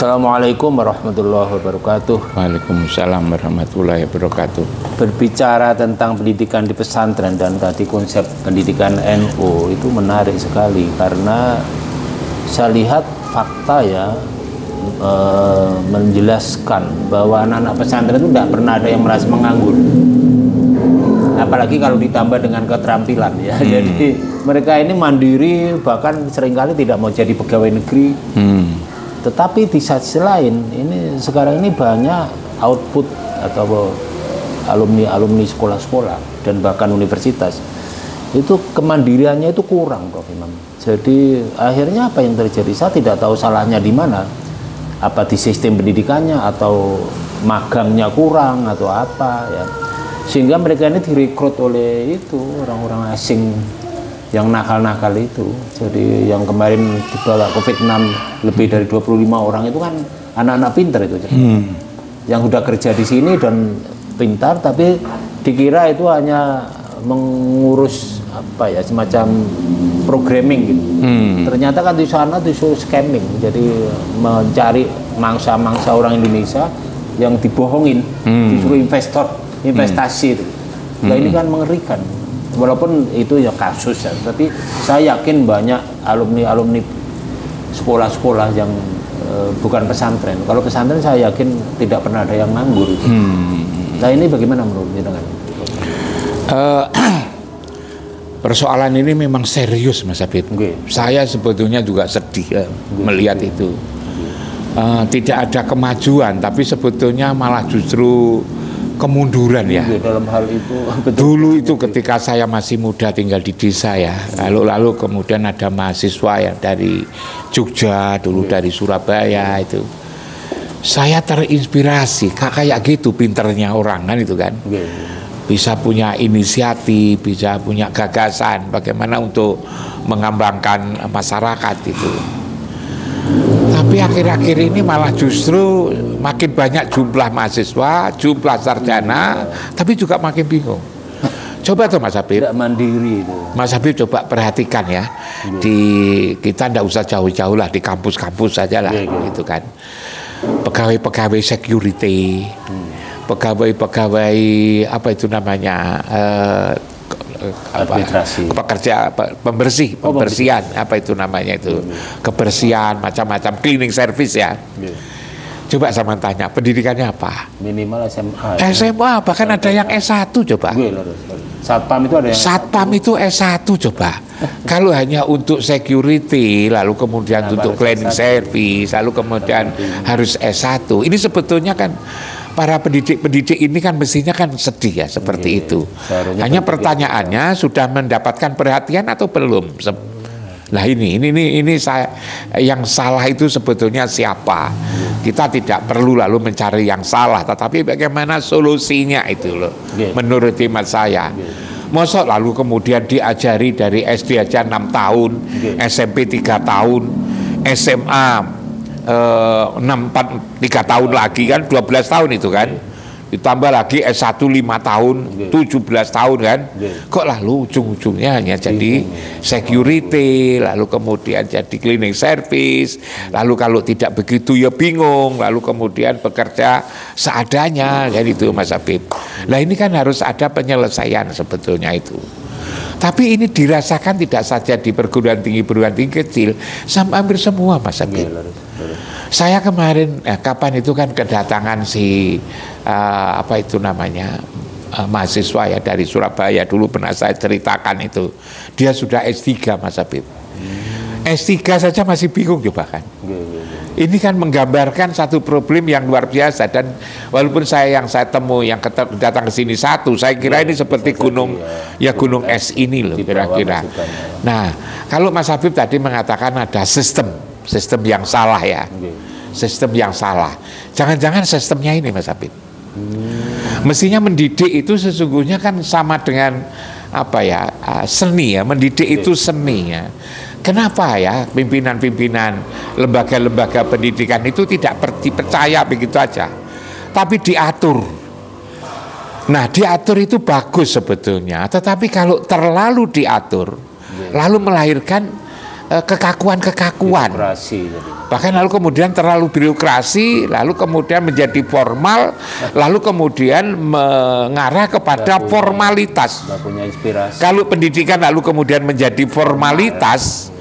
Assalamualaikum warahmatullahi wabarakatuh. Waalaikumsalam warahmatullahi wabarakatuh. Berbicara tentang pendidikan di pesantren dan tadi konsep pendidikan NU itu menarik sekali karena saya lihat fakta ya menjelaskan bahwa anak-anak pesantren itu tidak pernah ada yang merasa menganggur. Apalagi kalau ditambah dengan keterampilan ya. Jadi mereka ini mandiri, bahkan seringkali tidak mau jadi pegawai negeri. Tetapi di sisi lain ini sekarang ini banyak output atau alumni sekolah-sekolah dan bahkan universitas itu kemandiriannya itu kurang, Prof. Imam. Jadi akhirnya apa yang terjadi? Saya tidak tahu salahnya di mana. Apa di sistem pendidikannya atau magangnya kurang atau apa ya. Sehingga mereka ini direkrut oleh itu orang-orang asing yang nakal-nakal itu. Jadi yang kemarin dibawa COVID-6 lebih dari 25 orang itu kan anak-anak pintar itu. Yang sudah kerja di sini dan pintar, tapi dikira itu hanya mengurus apa ya, semacam programming gitu. Ternyata kan di sana disuruh scamming. Jadi mencari mangsa-mangsa orang Indonesia yang dibohongin, disuruh investasi itu. Nah ini kan mengerikan. Walaupun itu ya kasus ya, tapi saya yakin banyak alumni sekolah-sekolah yang bukan pesantren. Kalau pesantren saya yakin tidak pernah ada yang nganggur. Nah ini bagaimana menurut Anda? Persoalan ini memang serius, Mas Habib. Saya sebetulnya juga sedih melihat itu. Tidak ada kemajuan, tapi sebetulnya malah justru kemunduran ya. Dalam hal itu dulu itu ketika saya masih muda tinggal di desa ya, lalu kemudian ada mahasiswa yang dari Jogja, dulu dari Surabaya itu. Saya terinspirasi kayak gitu pinternya orang kan itu kan. Bisa punya inisiatif, bisa punya gagasan bagaimana untuk mengembangkan masyarakat itu. Tapi akhir-akhir ini malah justru makin banyak jumlah mahasiswa, jumlah sarjana, tapi juga makin bingung. Coba tuh Mas Habib. Tidak mandiri itu. Mas Habib coba perhatikan ya. Kita ndak usah jauh-jauh lah, di kampus-kampus saja lah, gitu kan. Pegawai-pegawai security, pegawai-pegawai apa itu namanya, pekerja pembersihan apa itu namanya itu, kebersihan macam-macam, cleaning service ya. Coba sama tanya pendidikannya apa? Minimal SMA. SMA bahkan ada yang S1 coba. Satpam itu ada yang Satpam itu S1 coba. Kalau hanya untuk security, lalu kemudian untuk cleaning service, lalu kemudian harus S1. Ini sebetulnya kan para pendidik ini kan mestinya kan sedih ya seperti itu. Hanya pertanyaannya sudah mendapatkan perhatian atau belum? Nah ini saya yang salah itu sebetulnya siapa? Kita tidak perlu lalu mencari yang salah, tetapi bagaimana solusinya itu loh. Menurut hemat saya. Mosok lalu kemudian diajari dari SD aja 6 tahun, SMP 3 tahun, SMA 3 tahun lagi kan 12 tahun itu kan, ditambah lagi S1 5 tahun 17 tahun kan, kok lalu ujung-ujungnya hanya jadi security, lalu kemudian jadi cleaning service, lalu kalau tidak begitu ya bingung, lalu kemudian bekerja seadanya kan itu Mas Habib. Nah ini kan harus ada penyelesaian sebetulnya itu. Tapi ini dirasakan tidak saja di perguruan tinggi kecil, hampir semua Mas Habib. Saya kemarin, kapan itu kan kedatangan si apa itu namanya mahasiswa ya dari Surabaya, dulu pernah saya ceritakan itu. Dia sudah S3 Mas Habib. S3 saja masih bingung coba kan. Ini kan menggambarkan satu problem yang luar biasa, dan walaupun saya temu yang datang ke sini satu, saya kira ini seperti gunung gunung es ini loh kira-kira. Nah, kalau Mas Habib tadi mengatakan ada sistem yang salah ya. Sistem yang salah. Jangan-jangan sistemnya ini Mas Habib. Mestinya mendidik itu sesungguhnya kan sama dengan apa ya, seni ya, mendidik itu seni ya. Kenapa ya pimpinan-pimpinan lembaga-lembaga pendidikan itu tidak dipercaya begitu aja, tapi diatur. Nah diatur itu bagus sebetulnya, tetapi kalau terlalu diatur lalu melahirkan kekakuan-kekakuan. Bahkan lalu kemudian terlalu birokrasi, lalu kemudian menjadi formal, lalu kemudian mengarah kepada formalitas. Punya inspirasi. Kalau pendidikan lalu kemudian menjadi formalitas,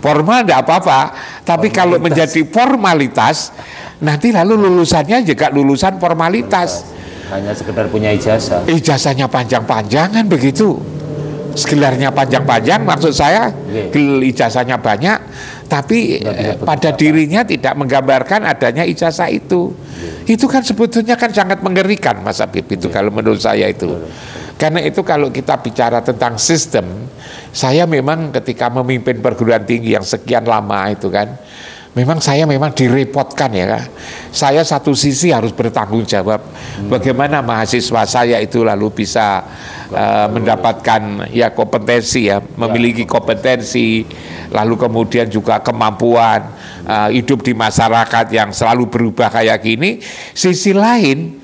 formal tidak apa-apa, tapi kalau menjadi formalitas, nanti lalu lulusannya juga lulusan formalitas. Hanya sekedar punya ijazah. Ijazahnya panjang-panjangan begitu. Gelarnya panjang-panjang, maksud saya ijazahnya banyak, tapi pada dirinya tidak menggambarkan adanya ijazah itu. Itu kan sebetulnya kan sangat mengerikan, Mas Habib, itu kalau menurut saya itu. Karena itu kalau kita bicara tentang sistem, saya memang ketika memimpin perguruan tinggi yang sekian lama itu kan, memang saya memang direpotkan ya kan. Saya satu sisi harus bertanggung jawab bagaimana mahasiswa saya itu lalu bisa mendapatkan ya kompetensi ya, memiliki kompetensi, lalu kemudian juga kemampuan hidup di masyarakat yang selalu berubah kayak gini. Sisi lain,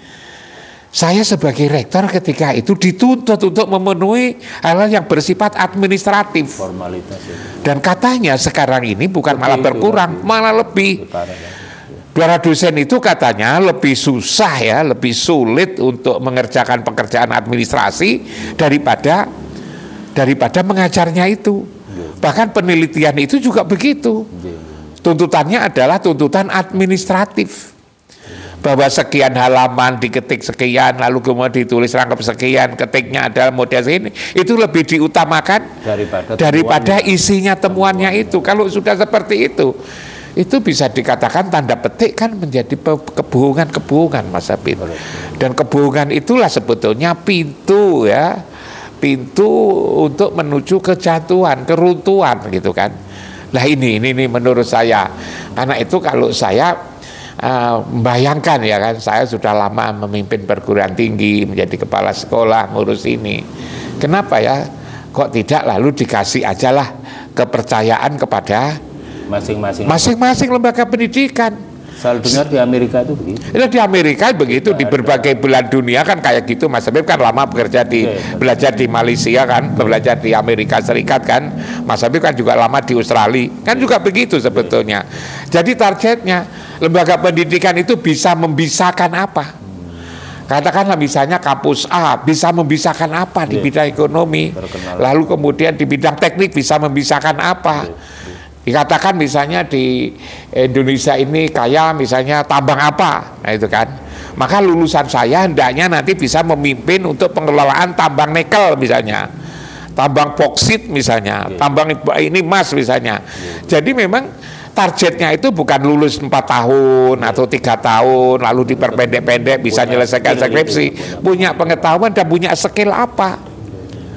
saya sebagai rektor ketika itu dituntut untuk memenuhi hal yang bersifat administratif. Formalitas itu. Dan katanya sekarang ini bukan malah berkurang, malah lebih. Para dosen itu katanya lebih susah ya, lebih sulit untuk mengerjakan pekerjaan administrasi daripada mengajarnya itu. Bahkan penelitian itu juga begitu. Tuntutannya adalah tuntutan administratif. Bahwa sekian halaman diketik sekian, lalu kemudian ditulis rangkap sekian, ketiknya adalah model ini, itu lebih diutamakan daripada isinya temuannya itu. Kalau sudah seperti itu bisa dikatakan tanda petik kan menjadi kebohongan-kebohongan, Mas Habib. Dan kebohongan itulah sebetulnya pintu ya, pintu untuk menuju kejatuhan, keruntuhan gitu kan. Nah ini menurut saya. Karena itu kalau saya membayangkan ya kan, saya sudah lama memimpin perguruan tinggi, menjadi kepala sekolah, ngurus ini. Kenapa ya kok tidak lalu dikasih ajalah kepercayaan kepada masing-masing lembaga pendidikan. Selalu dengar di Amerika itu begitu. Di Amerika begitu, di berbagai belahan dunia kan kayak gitu. Mas Habib kan lama bekerja belajar di Malaysia kan, belajar di Amerika Serikat kan. Mas Habib kan juga lama di Australia, kan juga begitu sebetulnya. Jadi targetnya lembaga pendidikan itu bisa membisahkan apa? Katakanlah misalnya kampus A bisa membisahkan apa di bidang ekonomi, lalu kemudian di bidang teknik bisa membisahkan apa? Dikatakan misalnya di Indonesia ini kaya misalnya tambang apa, nah itu kan. Maka lulusan saya hendaknya nanti bisa memimpin untuk pengelolaan tambang nikel misalnya, tambang boksit misalnya, tambang ini emas misalnya. Jadi memang targetnya itu bukan lulus 4 tahun atau 3 tahun lalu diperpendek-pendek bisa menyelesaikan skripsi, punya pengetahuan dan punya skill apa.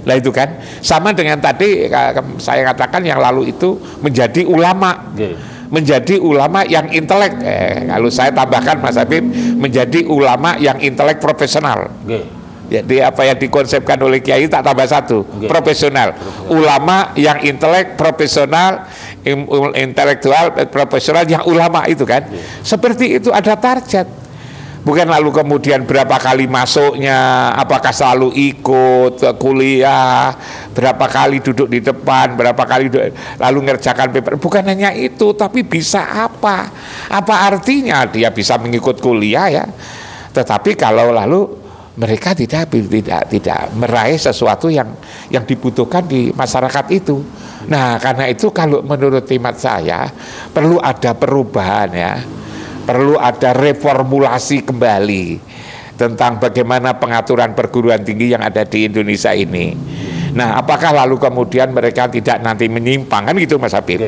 Lah itu kan sama dengan tadi saya katakan yang lalu itu menjadi ulama, menjadi ulama yang intelek. Kalau saya tambahkan Mas Habib, menjadi ulama yang intelek profesional. Jadi apa yang dikonsepkan oleh Kiai tak tambah satu, profesional. Ulama yang intelek profesional, intelektual profesional yang ulama itu kan. Seperti itu ada target. Bukan lalu kemudian berapa kali masuknya, apakah selalu ikut kuliah, berapa kali duduk di depan, berapa kali lalu ngerjakan paper. Bukan hanya itu, tapi bisa apa? Apa artinya dia bisa mengikut kuliah ya? Tetapi kalau lalu mereka tidak meraih sesuatu yang dibutuhkan di masyarakat itu. Nah, karena itu kalau menurut hemat saya perlu ada perubahan ya. Perlu ada reformulasi kembali tentang bagaimana pengaturan perguruan tinggi yang ada di Indonesia ini. Nah, apakah lalu kemudian mereka tidak nanti menyimpang kan gitu Mas Habib?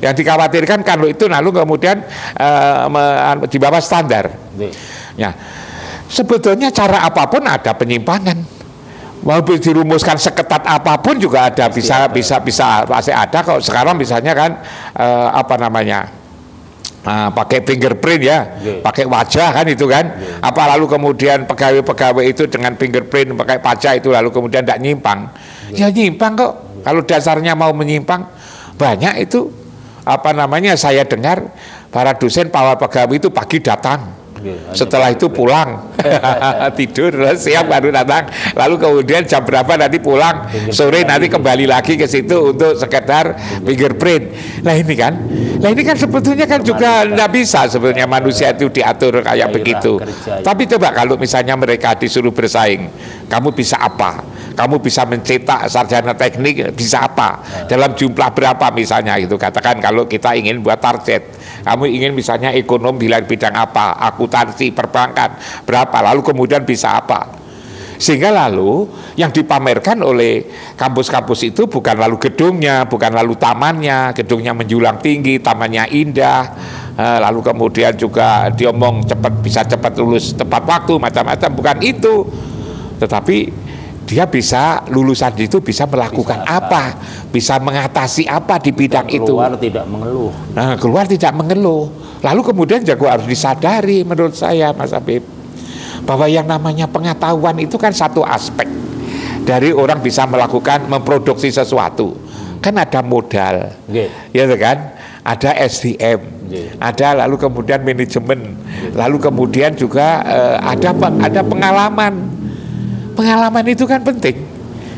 Yang dikhawatirkan kalau itu lalu kemudian di bawah standar. Ya, sebetulnya cara apapun ada penyimpangan. Mau dirumuskan seketat apapun juga ada, bisa pasti ada. Kalau sekarang misalnya kan pakai fingerprint ya, pakai wajah kan itu kan. Apa lalu kemudian pegawai-pegawai itu dengan fingerprint pakai wajah itu lalu kemudian tidak nyimpang? Ya nyimpang kok. Kalau dasarnya mau menyimpang, banyak itu saya dengar para dosen, para pegawai itu pagi datang, Setelah itu pulang, tidur, siang baru datang. Lalu kemudian jam berapa nanti pulang, sore nanti kembali lagi ke situ untuk sekedar fingerprint. Nah ini kan sebetulnya kan juga nggak bisa sebetulnya manusia itu diatur kayak begitu. Tapi coba kalau misalnya mereka disuruh bersaing, kamu bisa apa? Kamu bisa mencetak sarjana teknik bisa apa? Dalam jumlah berapa misalnya itu, katakan kalau kita ingin buat target, kamu ingin misalnya ekonom bidang apa, akuntansi, perbankan berapa, lalu kemudian bisa apa? Sehingga lalu yang dipamerkan oleh kampus-kampus itu bukan lalu gedungnya, bukan lalu tamannya, gedungnya menjulang tinggi, tamannya indah, lalu kemudian juga diomong cepat, bisa cepat lulus tepat waktu, macam-macam, bukan itu. Tetapi dia bisa, lulusan itu bisa melakukan apa, bisa mengatasi apa di bidang itu. Keluar tidak mengeluh. Nah, keluar tidak mengeluh. Lalu kemudian juga harus disadari menurut saya, Mas Habib, bahwa yang namanya pengetahuan itu kan satu aspek dari orang bisa melakukan, memproduksi sesuatu. Kan ada modal, ya kan? Ada SDM, ada lalu kemudian manajemen, lalu kemudian juga ada pengalaman. Pengalaman itu kan penting.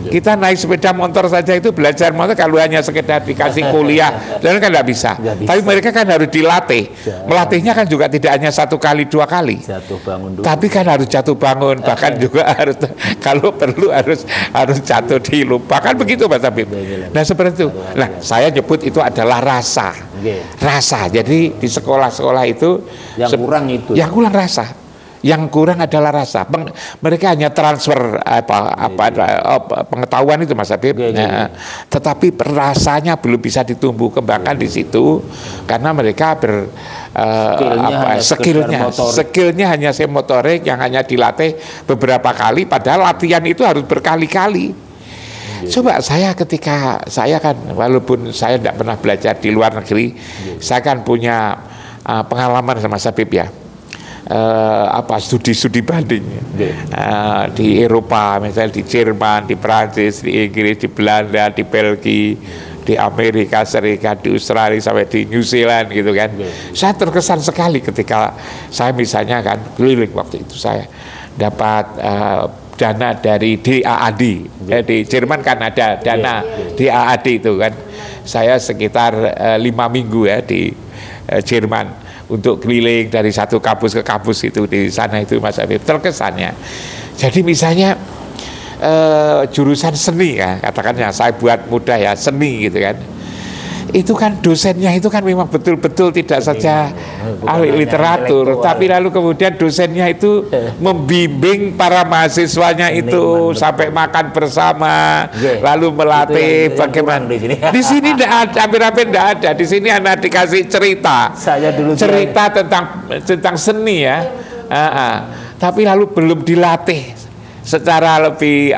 Kita naik sepeda motor saja itu belajar motor kalau hanya sekedar dikasih kuliah, dan kan nggak bisa. Tapi mereka kan harus dilatih. Melatihnya kan juga tidak hanya 1 kali 2 kali. Jatuh bangun dulu. Tapi kan harus jatuh bangun, bahkan juga harus kalau perlu harus jatuh di lupa. Kan begitu Mas Habib. Nah seperti itu. Nah saya nyebut itu adalah rasa. Rasa. Jadi di sekolah-sekolah itu yang kurang itu. Yang kurang rasa. Yang kurang adalah rasa. Mereka hanya transfer pengetahuan itu Mas Habib. Tetapi rasanya belum bisa ditumbuh kembangkan di situ karena mereka skillnya hanya motorik yang hanya dilatih beberapa kali, padahal latihan itu harus berkali-kali. Coba ketika saya kan, walaupun saya tidak pernah belajar di luar negeri, saya kan punya pengalaman sama Mas Habib ya. Studi banding di Eropa, misalnya di Jerman, di Prancis, di Inggris, di Belanda, di Belgia, di Amerika Serikat, di Australia, sampai di New Zealand gitu kan. Saya terkesan sekali ketika saya misalnya kan keliling waktu itu, saya dapat dana dari DAAD. Di Jerman kan ada dana DAAD itu kan. Saya sekitar 5 minggu ya di Jerman untuk keliling dari satu kampus ke kampus itu di sana itu Mas Habib, terkesannya. Jadi misalnya jurusan seni ya, katakannya saya buat mudah ya, seni gitu kan. Itu kan dosennya itu kan memang betul-betul tidak saja ahli literatur, tapi lalu kemudian dosennya itu membimbing para mahasiswanya itu sampai makan bersama, lalu melatih bagaimana. Di sini tidak ada, hampir-hampir tidak ada. Di sini anak dikasih cerita, cerita tentang seni ya, tapi lalu belum dilatih secara lebih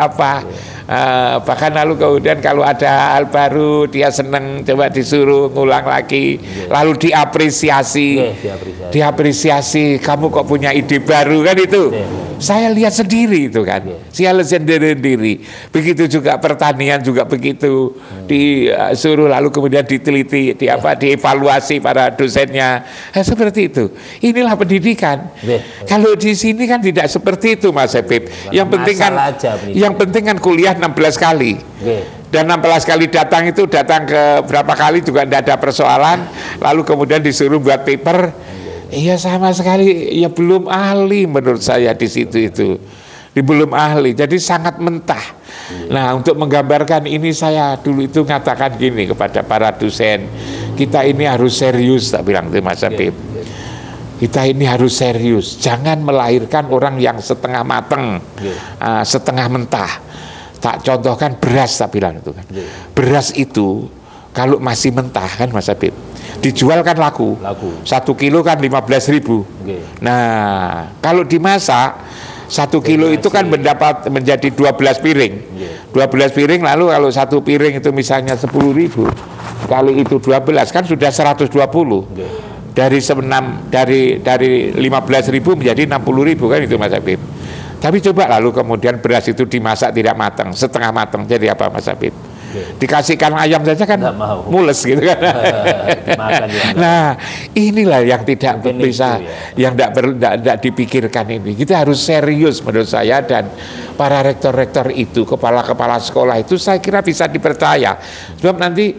bahkan lalu kemudian kalau ada hal baru dia seneng, coba disuruh ngulang lagi, lalu diapresiasi, kamu kok punya ide baru kan itu. Saya lihat sendiri itu kan, saya lihat sendiri. Begitu juga pertanian juga begitu, disuruh lalu kemudian diteliti, dievaluasi para dosennya. Seperti itu. Inilah pendidikan. Kalau di sini kan tidak seperti itu Mas Habib. Yang penting kan kuliah 16 kali. Dan 16 kali datang ke berapa kali juga tidak ada persoalan, lalu kemudian disuruh buat paper. Iya sama sekali ya belum ahli menurut saya di situ itu. Belum ahli, jadi sangat mentah. Nah, untuk menggambarkan ini saya dulu itu ngatakan gini kepada para dosen, kita ini harus serius, tak bilang itu Mas Habib. Kita ini harus serius, jangan melahirkan orang yang setengah mateng, setengah mentah. Tak contohkan beras, tak bilang itu kan. Beras itu kalau masih mentah kan Mas Habib, dijual kan laku. 1 kilo kan 15.000. Nah, kalau dimasak 1 kilo itu kan menjadi 12 piring. 12 piring, lalu kalau 1 piring itu misalnya 10.000, kali itu 12 kan sudah 120. Dari 15.000 menjadi 60.000 kan itu Mas Habib. Tapi coba lalu kemudian beras itu dimasak tidak matang, setengah matang, jadi apa Mas Habib? Dikasihkan ayam saja kan mules gitu kan. Nah, inilah yang tidak bisa, yang tidak dipikirkan ini. Kita harus serius menurut saya, dan para rektor-rektor itu, kepala-kepala sekolah itu saya kira bisa dipercaya. Sebab nanti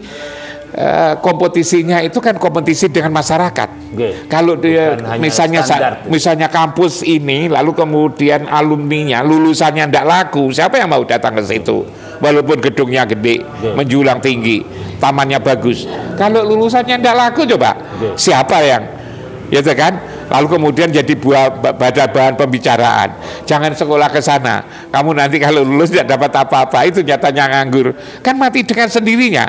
kompetisinya itu kan kompetisi dengan masyarakat. Kalau dia misalnya kampus ini, lalu kemudian alumninya, lulusannya tidak laku, siapa yang mau datang ke situ? Walaupun gedungnya gede, menjulang tinggi, tamannya bagus. Kalau lulusannya tidak laku, coba siapa yang, ya kan? Lalu kemudian jadi bahan pembicaraan. Jangan sekolah ke sana, kamu nanti kalau lulus tidak dapat apa-apa, itu nyatanya nganggur. Kan mati dengan sendirinya.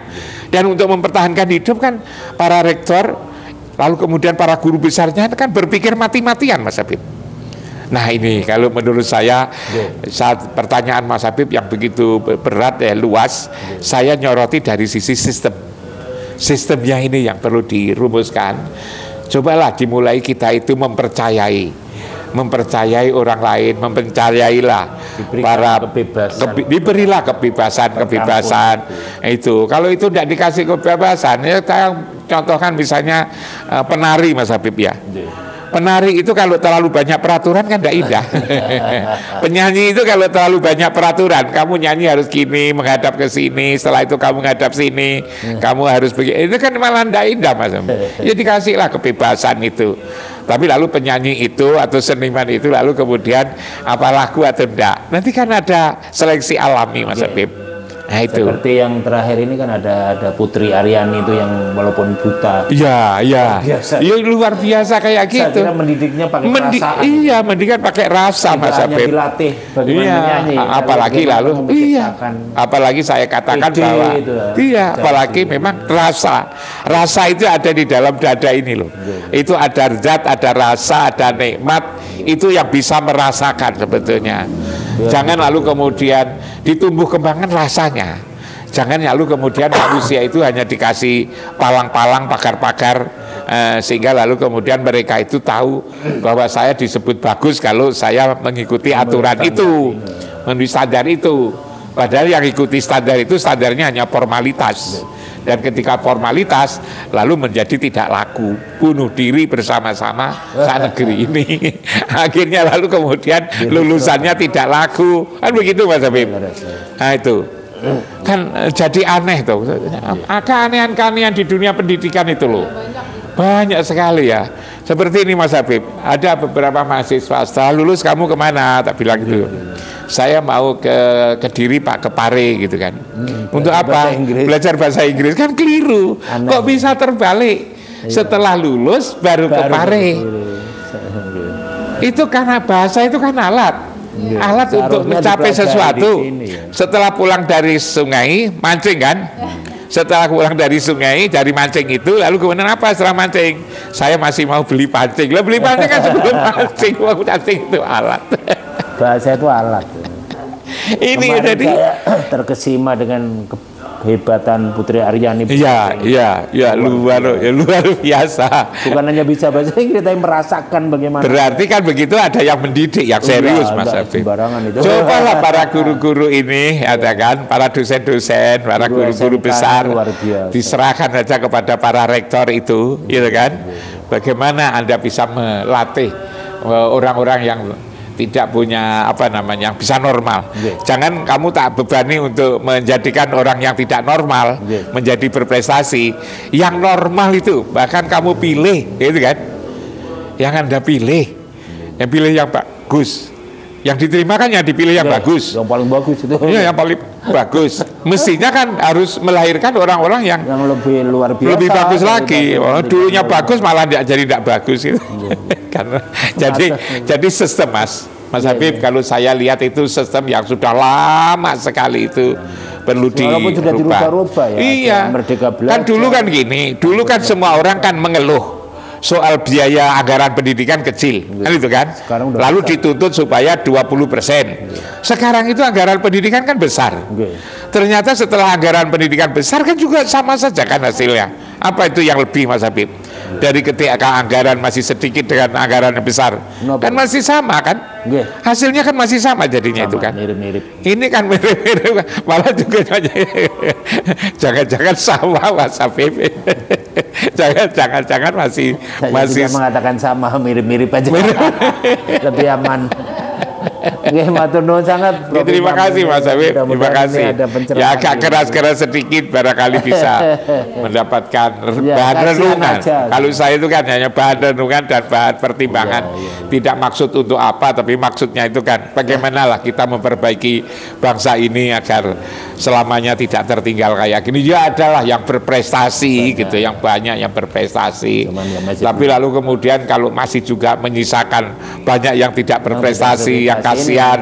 Dan untuk mempertahankan hidup kan para rektor, lalu kemudian para guru besarnya kan berpikir mati-matian, Mas Habib. Nah ini kalau menurut saya, saat pertanyaan Mas Habib yang begitu berat luas, saya nyoroti dari sisi sistem. Sistemnya ini yang perlu dirumuskan. Cobalah dimulai kita itu mempercayai orang lain, mempercayailah diberilah kebebasan itu. Kalau itu tidak dikasih kebebasan, ya saya contohkan misalnya penari, Mas Habib ya. Penari itu kalau terlalu banyak peraturan kan tidak indah. Penyanyi itu kalau terlalu banyak peraturan, kamu nyanyi harus gini, menghadap ke sini, setelah itu kamu menghadap sini, kamu harus begini. Itu kan malah tidak indah, Mas. Ya dikasihlah kebebasan itu. Tapi lalu penyanyi itu atau seniman itu lalu kemudian apa laku atau enggak, nanti kan ada seleksi alami, Mas Habib. Nah, itu. Seperti yang terakhir ini kan ada Putri Aryani itu yang walaupun buta. Iya. Luar biasa kayak gitu. Saya kira mendidiknya pakai perasaan. Iya, mendidik pakai rasa, Mas Habib. Dilatih bagaimana menyanyi. Apalagi lalu apalagi saya katakan bahwa apalagi memang rasa itu ada di dalam dada ini loh. Itu ada zat, ada rasa, ada nikmat, itu yang bisa merasakan sebetulnya. Jangan lalu kemudian ditumbuh kembangkan rasanya. Jangan lalu kemudian manusia itu hanya dikasih palang-palang, pagar-pagar, sehingga lalu kemudian mereka itu tahu bahwa saya disebut bagus kalau saya mengikuti aturan itu, memenuhi standar itu. Padahal yang ikuti standar itu standarnya hanya formalitas. Dan ketika formalitas lalu menjadi tidak laku, bunuh diri bersama-sama saat negeri ini. Akhirnya lalu kemudian lulusannya tidak laku, kan begitu, Mas Habib. Nah itu kan jadi aneh tuh. Keanehan-keanehan di dunia pendidikan itu loh, banyak sekali ya. Seperti ini, Mas Habib, ada beberapa mahasiswa setelah lulus kamu kemana? Tak bilang gitu. Saya mau ke Kediri, Pak, ke Pare gitu kan. Untuk apa? Belajar bahasa Inggris. Kan keliru. Kok bisa terbalik? Setelah lulus baru ke Pare. Itu karena bahasa itu kan alat untuk mencapai sesuatu. Setelah pulang dari sungai, mancing kan? Setelah pulang dari sungai, dari mancing itu, lalu kemudian apa setelah mancing? Saya masih mau beli pancing. Lah beli pancing kan sebelum mancing. Pancing itu alat. Bahasa itu alat. Ini jadi terkesima dengan kehebatan Putri Aryani. Iya, luar biasa. Bukan hanya bisa bahasa Inggris, tapi merasakan bagaimana. Berarti kan begitu ada yang mendidik, yang serius, Mas Habib. Cobalah para guru-guru ini, ada kan, para dosen-dosen, para guru-guru besar, diserahkan saja kepada para rektor itu, gitu kan. Bagaimana Anda bisa melatih orang-orang yang tidak punya bisa normal. Jangan kamu tak bebani untuk menjadikan orang yang tidak normal menjadi berprestasi. Yang normal itu bahkan kamu pilih, gitu kan? Yang Anda pilih, yang pilih yang bagus. Yang diterima kan yang dipilih yang bagus. Yang paling bagus itu. Iya, yang paling bagus. Mestinya kan harus melahirkan orang-orang yang lebih luar biasa. Lebih bagus lagi. Dulunya bagus malah tidak bagus gitu. Karena jadi sistem, Mas Habib, kalau saya lihat itu sistem yang sudah lama sekali itu perlu dirubah. Iya. Kan dulu kan gini, dulu kan semua orang kan mengeluh soal biaya anggaran pendidikan kecil, kan itu kan? Lalu dituntut supaya 20%. Sekarang itu anggaran pendidikan kan besar. Ternyata setelah anggaran pendidikan besar kan juga sama saja kan hasilnya. Apa itu yang lebih, Mas Habib? dari ketika anggaran masih sedikit dengan anggaran yang besar, kan masih sama kan? Hasilnya kan masih sama jadinya, sama, itu kan. Mirip-mirip. Ini kan mirip-mirip, malah juga jangan-jangan sama Mas Habib. Jangan masih mengatakan sama, mirip-mirip aja. Lebih aman. Nggih, matur nuwun sangat. Terima kasih Mas Habib. Terima kasih. Ya agak keras-keras sedikit barangkali bisa mendapatkan bahan renungan. Kalau saya itu kan hanya bahan renungan dan bahan pertimbangan. Tidak maksud untuk apa, tapi maksudnya itu kan bagaimana lah kita memperbaiki bangsa ini agar selamanya tidak tertinggal kayak gini. Ya adalah yang berprestasi gitu, yang banyak yang berprestasi. Tapi lalu kemudian kalau masih juga menyisakan banyak yang tidak berprestasi, yang kasihan,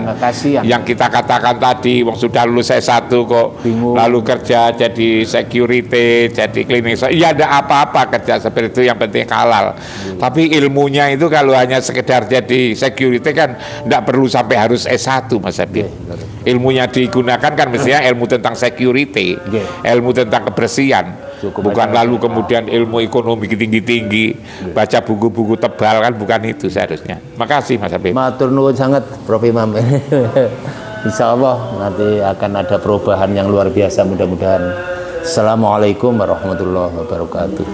yang kita katakan tadi, wong sudah lulus S1 kok bingung, lalu kerja jadi security, jadi klinik, ya ada apa-apa kerja seperti itu, yang penting halal. Tapi ilmunya itu kalau hanya sekedar jadi security kan tidak perlu sampai harus S1 Mas Habib. Ilmunya digunakan kan mestinya ilmu tentang security, ilmu tentang kebersihan, bukan lalu kemudian ilmu ekonomi tinggi-tinggi, baca buku-buku tebal, kan bukan itu seharusnya. Makasih Mas Habib. Matur nuwun sangat Prof. Imam. Insya Allah nanti akan ada perubahan yang luar biasa mudah-mudahan. Assalamualaikum warahmatullahi wabarakatuh.